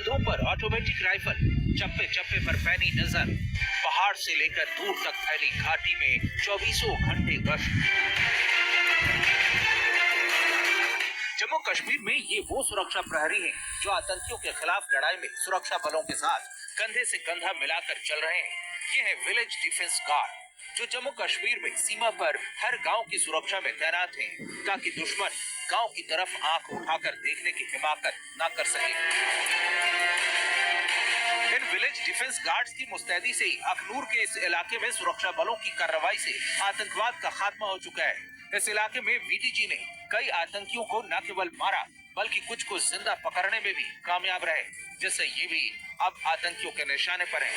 कंधों पर automatic rifle, चप्पे चप्पे पर पैनी नजर, पहाड़ से लेकर दूर तक फैली घाटी में 24 घंटे गश्त। जम्मू कश्मीर में ये वो सुरक्षा प्रहरी हैं जो आतंकियों के खिलाफ लड़ाई में सुरक्षा बलों के साथ कंधे से कंधा मिलाकर चल रहे हैं। ये है विलेज डिफेंस गार्ड, जो जम्मू कश्मीर में सीमा पर हर गांव की सुरक्षा में तैनात हैं, ताकि दुश्मन गांव की तरफ आंख उठाकर देखने की हिमाकत न कर सके। इन विलेज डिफेंस गार्ड्स की मुस्तैदी से ही अखनूर के इस इलाके में सुरक्षा बलों की कार्रवाई से आतंकवाद का खात्मा हो चुका है। इस इलाके में वीडीजी ने कई आतंकियों को न केवल मारा बल्कि कुछ को जिंदा पकड़ने में भी कामयाब रहे, जिससे ये भी अब आतंकियों के निशाने पर हैं।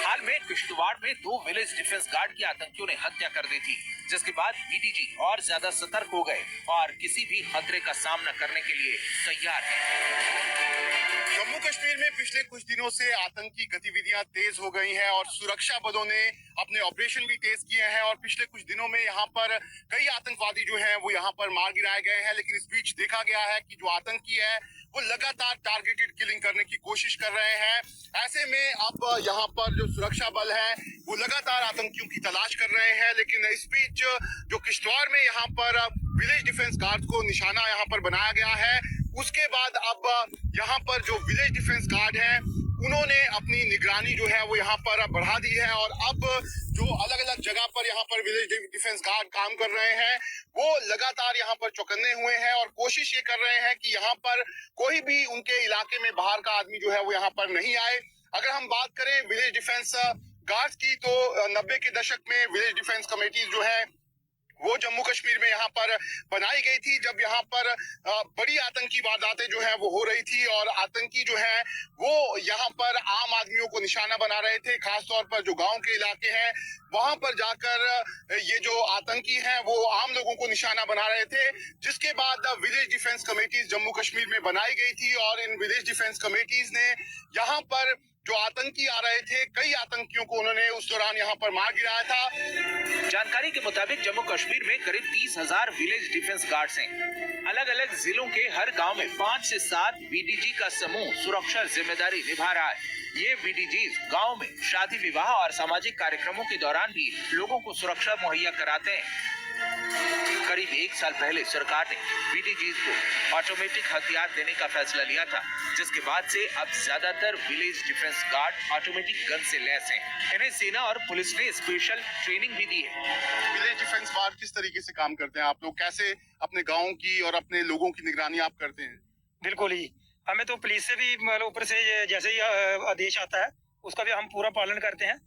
हाल में किश्तवाड़ में 2 विलेज डिफेंस गार्ड की आतंकियों ने हत्या कर दी थी, जिसके बाद वीडीजी और ज्यादा सतर्क हो गए और किसी भी खतरे का सामना करने के लिए तैयार हैं। जम्मू कश्मीर में पिछले कुछ दिनों से आतंकी गतिविधियां तेज हो गई हैं और सुरक्षा बलों ने अपने ऑपरेशन भी तेज किए हैं और पिछले कुछ दिनों में यहाँ पर कई आतंकवादी जो हैं वो यहाँ पर मार गिराए गए हैं। लेकिन इस बीच देखा गया है कि जो आतंकी है वो लगातार टारगेटेड किलिंग करने की कोशिश कर रहे हैं। ऐसे में अब यहाँ पर जो सुरक्षा बल है वो लगातार आतंकियों की तलाश कर रहे हैं। लेकिन इस बीच जो किश्तवाड़ में यहाँ पर विलेज डिफेंस गार्ड को निशाना यहाँ पर बनाया गया है, उसके बाद अब यहाँ पर जो विलेज डिफेंस गार्ड हैं उन्होंने अपनी निगरानी जो है वो यहाँ पर बढ़ा दी है और अब जो अलग अलग जगह पर यहाँ पर विलेज डिफेंस गार्ड काम कर रहे हैं वो लगातार यहाँ पर चौकन्ने हुए हैं और कोशिश ये कर रहे हैं कि यहाँ पर कोई भी उनके इलाके में बाहर का आदमी जो है वो यहाँ पर नहीं आए। अगर हम बात करें विलेज डिफेंस गार्ड्स की तो 90 के दशक में विलेज डिफेंस कमेटीज जो है वो जम्मू कश्मीर में यहाँ पर बनाई गई थी, जब यहाँ पर बड़ी आतंकी वारदातें जो है वो हो रही थी और आतंकी जो है वो यहाँ पर आम आदमियों को निशाना बना रहे थे। खासतौर पर जो गांव के इलाके हैं वहां पर जाकर ये जो आतंकी हैं वो आम लोगों को निशाना बना रहे थे, जिसके बाद village defence committees Jammu Kashmir में बनाई गई थी और इन विलेज डिफेंस कमेटीज ने यहाँ पर जो आतंकी आ रहे थे कई आतंकियों को उन्होंने उस दौरान यहाँ पर मार गिराया था। जानकारी के मुताबिक जम्मू कश्मीर में करीब 30,000 विलेज डिफेंस गार्ड्स हैं। अलग अलग जिलों के हर गांव में 5 से 7 वीडीजी का समूह सुरक्षा जिम्मेदारी निभा रहा है। ये वीडीजी गांव में शादी विवाह और सामाजिक कार्यक्रमों के दौरान भी लोगों को सुरक्षा मुहैया कराते हैं। करीब 1 साल पहले सरकार ने वीडीजी को ऑटोमेटिक हथियार देने का फैसला लिया था, जिसके बाद से अब ज्यादातर village defence guard automatic gun से लैस हैं। इन्हें सेना और पुलिस ने स्पेशल ट्रेनिंग भी दी है। विलेज डिफेंस गार्ड किस तरीके से काम करते हैं? आप लोग कैसे अपने गाँव की और अपने लोगों की निगरानी आप करते हैं? बिल्कुल ही, हमें तो पुलिस से भी मतलब ऊपर से जैसे ही आदेश आता है उसका भी हम पूरा पालन करते हैं।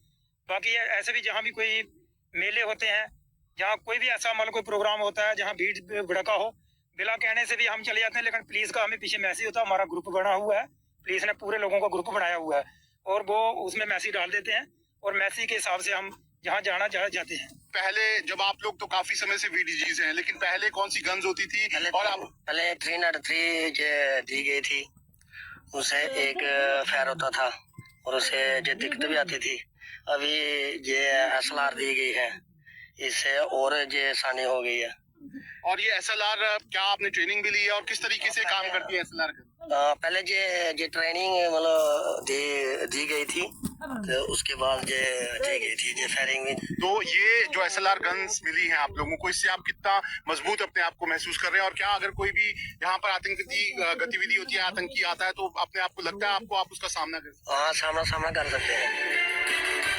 बाकी ऐसे भी जहाँ भी कोई मेले होते हैं, जहाँ कोई भी ऐसा मतलब कोई प्रोग्राम होता है जहाँ भीड़ भड़का हो, बिना कहने से भी हम चले जाते हैं। लेकिन पुलिस का हमें पीछे मैसेज होता है, हमारा ग्रुप बना हुआ है, पुलिस ने पूरे लोगों का ग्रुप बनाया हुआ है और वो उसमें मैसेज डाल देते हैं और मैसेज के हिसाब से हम जहाँ जाना जाते हैं। पहले जब आप लोग तो काफी समय से वीडीजीज हैं, लेकिन पहले कौन सी गन्स होती थी? पहले 303 दी गई थी, उसे एक फायर होता था और उसे जो दिक्कत भी आती थी। अभी ये SLR दी गई है, इससे और ये आसानी हो गई है। और ये SLR क्या आपने ट्रेनिंग भी ली है और किस तरीके से काम करती है SLR? पहले ये ट्रेनिंग मतलब दी गई थी, तो उसके बाद ये दी गई थी ये फायरिंग भी। तो ये जो SLR गन्स मिली हैं आप लोगों को, इससे आप कितना मजबूत अपने आप को महसूस कर रहे हैं? और क्या अगर कोई भी यहाँ पर आतंकी गतिविधि होती है, आतंकी आता है, तो अपने आप को लगता है आपको आप उसका सामना कर? हाँ, सामना कर सकते हैं।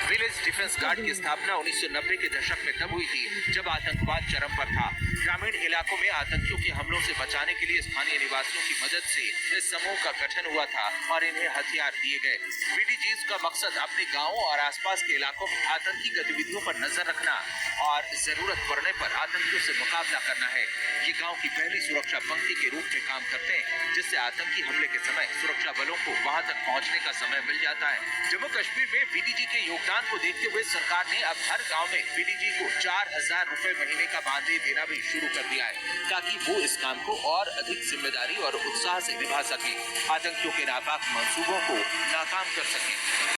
विलेज डिफेंस गार्ड की स्थापना 1990 के दशक में तब हुई थी जब आतंकवाद चरम पर था। ग्रामीण इलाकों में आतंकियों के हमलों से बचाने के लिए स्थानीय निवासियों की मदद से इस समूह का गठन हुआ था और इन्हें हथियार दिए गए। वीडीजीज का मकसद अपने गांवों और आसपास के इलाकों में आतंकी गतिविधियों पर नजर रखना और जरूरत पड़ने पर आतंकियों से मुकाबला करना है। ये गांव की पहली सुरक्षा पंक्ति के रूप में काम करते हैं, जिससे आतंकी हमले के समय सुरक्षा बलों को वहां तक पहुंचने का समय मिल जाता है। जम्मू कश्मीर में वीडीजी के योगदान को देखते हुए सरकार ने अब हर गांव में वीडीजी को 4,000 रुपए महीने का मानदेय देना भी शुरू कर दिया है, ताकि वो इस काम को और अधिक जिम्मेदारी और उत्साह से निभा सके, आतंकियों के नापाक मंसूबों को नाकाम कर सकें।